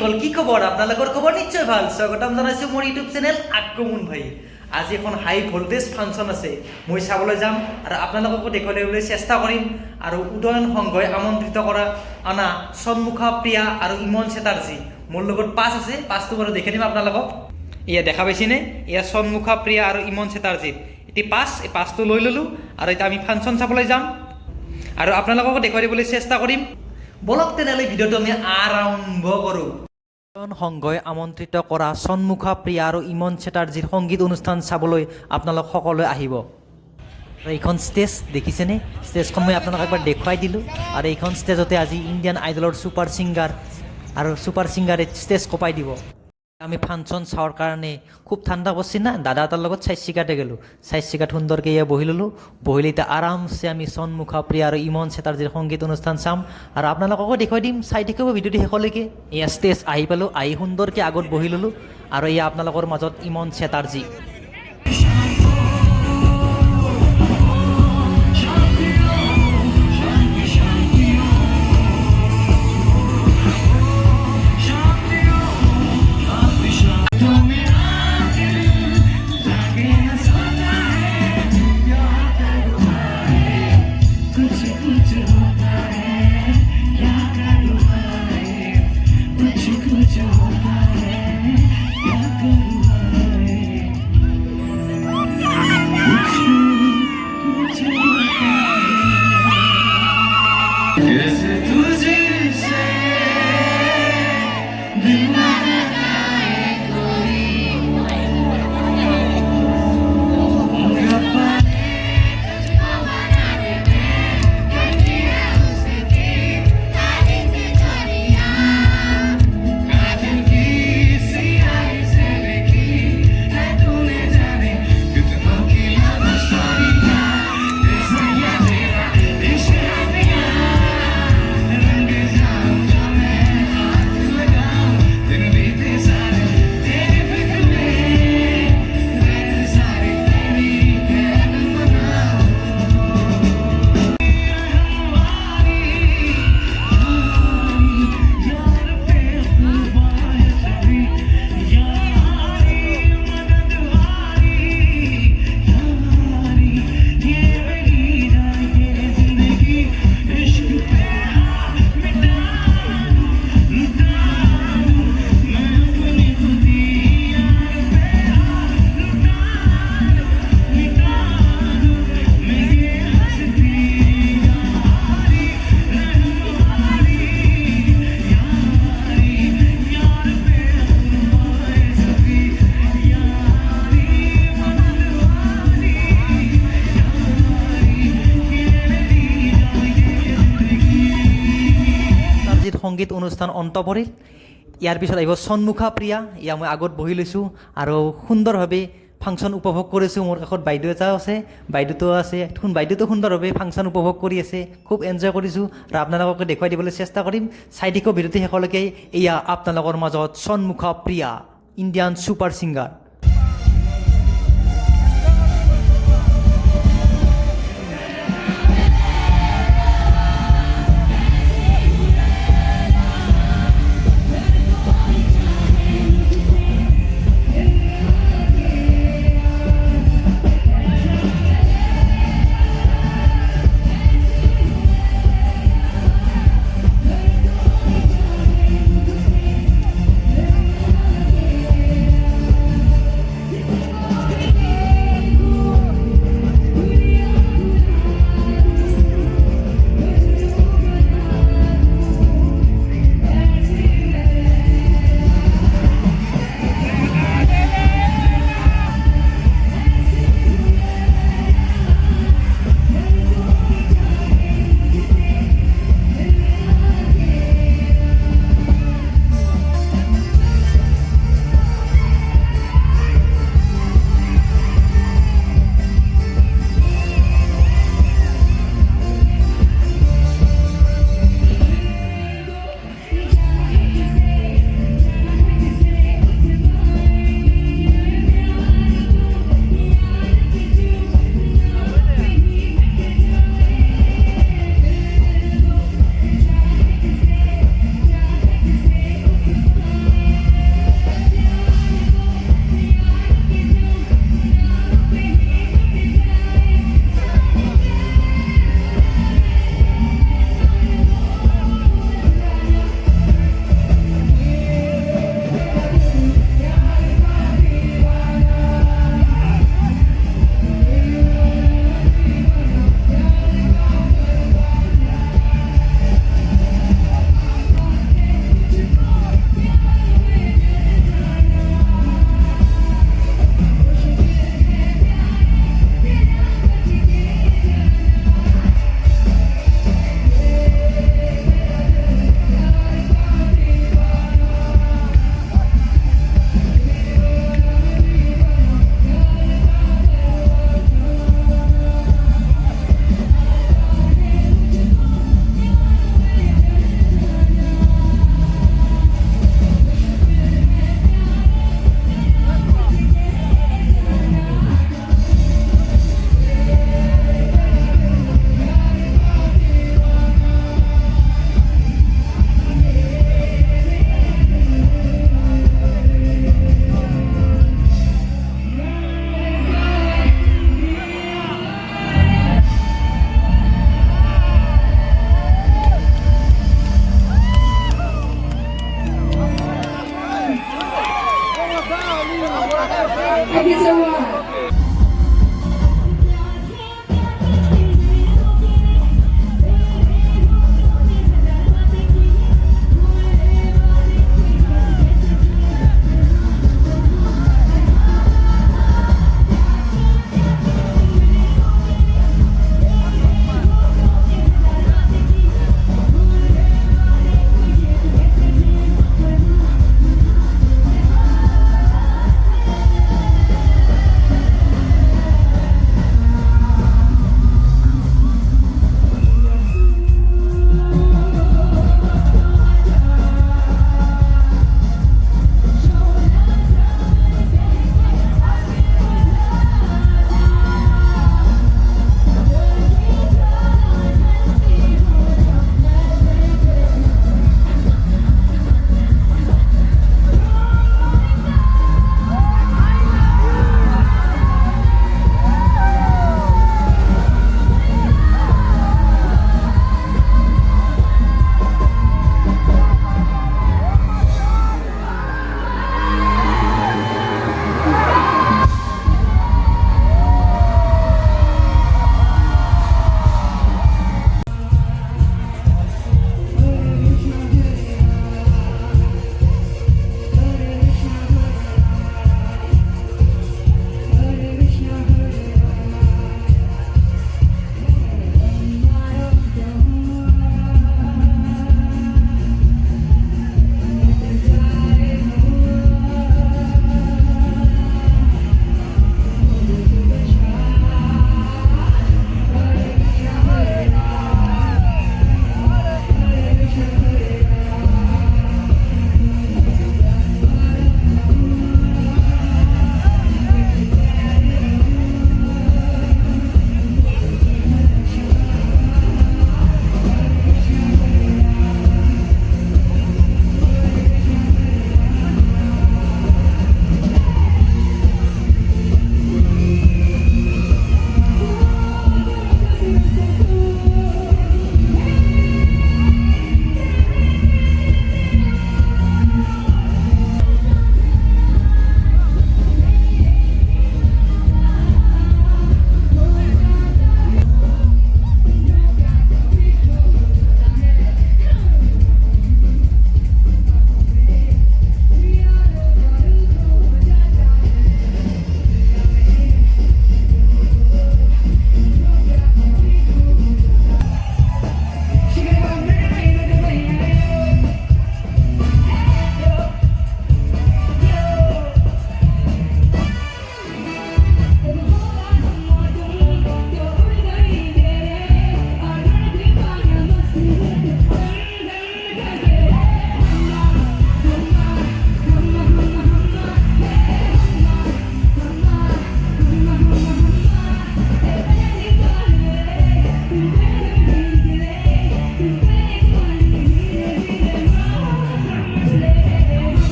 দৰ্শকসকল কি খবৰ আপোনালোকৰ খবৰ নিশ্চয় ভাল স্বাগতম জনাইছো মোৰ ইউটিউব চেনেল আক্ৰমণ ভাই আজি এখন হাই ভোল্টেজ ফাংচন আছে মই চাবলৈ যাম আৰু আপোনালোকক দেখুৱাবলৈ চেষ্টা কৰিম আৰু উদয়ন সংঘই আমন্ত্ৰিত কৰা আনা সন্মুখা প্ৰিয়া আৰু ইমন চেটাৰ্জী মোৰ লগত পাঁচ আছে পাঁচটো বাৰু দেখাই দিম আপোনালোকক ইয়া দেখা পাইছেনে ইয়া সন্মুখা প্ৰিয়া আৰু ইমন চেটাৰ্জী এটি পাঁচ এই পাঁচটো লৈ ললো আৰু এটা আমি ফাংচন চাবলৈ যাম আৰু আপোনালোকক দেখুৱাই দিবলৈ চেষ্টা কৰিম বলক তেনেহ'লে ভিডিঅ'টো আমি আৰম্ভ কৰোঁ উদয়ন সংঘই আমন্ত্ৰিত কৰা সন্মুখা প্ৰিয়া আৰু ইমন চেটাৰ্জীৰ সংগীত অনুষ্ঠান চাবলৈ আপোনালোক সকলোৱে আহিব এইখন ষ্টেজ দেখিছেনে ষ্টেজখন মই আপোনালোকক একবাৰ দেখুৱাই দিলোঁ আৰু এইখন ষ্টেজতে আজি ইণ্ডিয়ান আইডলৰ ছুপাৰ ছিংগাৰে ষ্টেজ কপাই দিব আমি ফাংচন চাওয়ার কারণে খুব ঠান্ডা পড়ছি না দাদা তার লগত সাইড গেলো সাইড সুন্দরকে ইয়ে বহিললো বহিলিতে আরামসে আমি সন্মুখা প্রিয়া আর ইমন চেটার্জীর সংগীত অনুষ্ঠান চাম আর আপনালোককো দেখুৱাই দিম চাই থাকিব ভিডিঅ'টো শেষলৈকে এয়া ষ্টেজ আহি পালোঁ আহি সুন্দৰকৈ আগত বহি ল'লোঁ আৰু এয়া আপোনালোকৰ মাজত ইমন চেটাৰ্জী সংগীত অনুষ্ঠান অন্ত পৰিল ইয়াৰ পিছত আহিব সন্মুখা প্ৰিয়া ইয়া মই আগত বহি লৈছোঁ আৰু সুন্দৰভাৱে ফাংচন উপভোগ কৰিছোঁ মোৰ কাষত বাইদেউ এটাও আছে বাইদেউটো সুন্দৰভাৱে ফাংচন উপভোগ কৰি আছে খুব এনজয় কৰিছোঁ আৰু আপোনালোকক দেখুৱাই দিবলৈ চেষ্টা কৰিম চাই থাকিব ভিডিঅ'টো শেষলৈকে এয়া আপোনালোকৰ মাজত সন্মুখা Priya Indian super singer Thank you so much.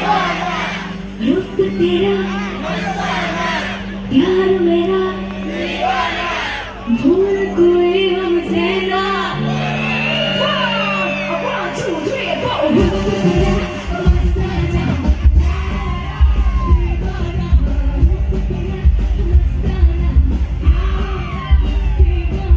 रुख तेरा प्यार मेरा भूल कोई हमसे ना 1, 2, 3, 4 रुख तेरा मस्ताना दीवाना रुख तेरा मस्ताना दीवाना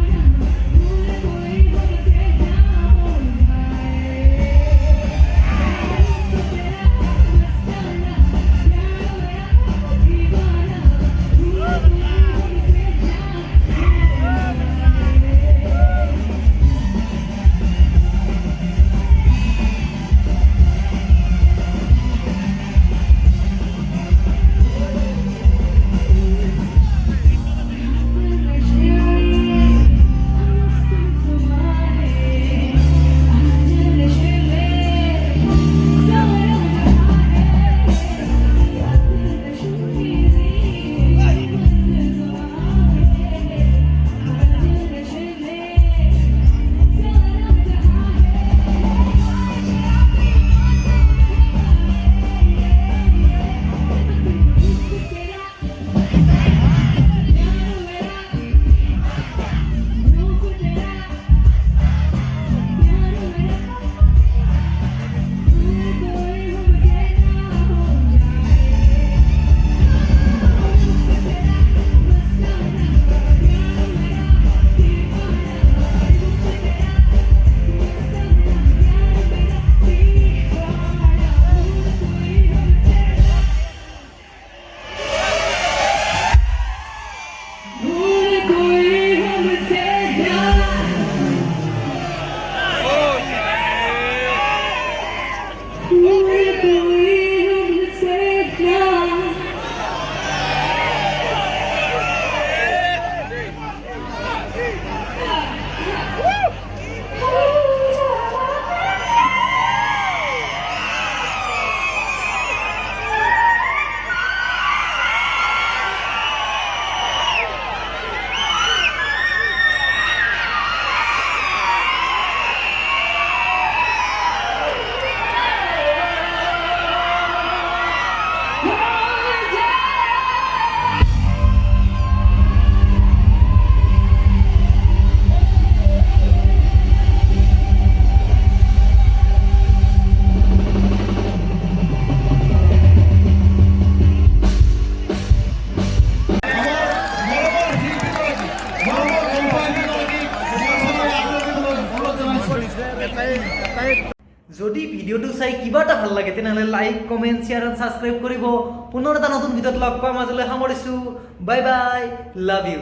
भूल कोई हमसे ना हो যদি ভিডিওটো চাই কিবা এটা ভাল লাগে তেনেহ'লে লাইক কমেণ্ট শ্বেয়াৰ আৰু ছাবস্ক্ৰাইব কৰিব পুনৰ এটা নতুন ভিডিঅ'ত লগ পাম আজিলৈ সামৰিছোঁ বাই বাই লাভ ইউ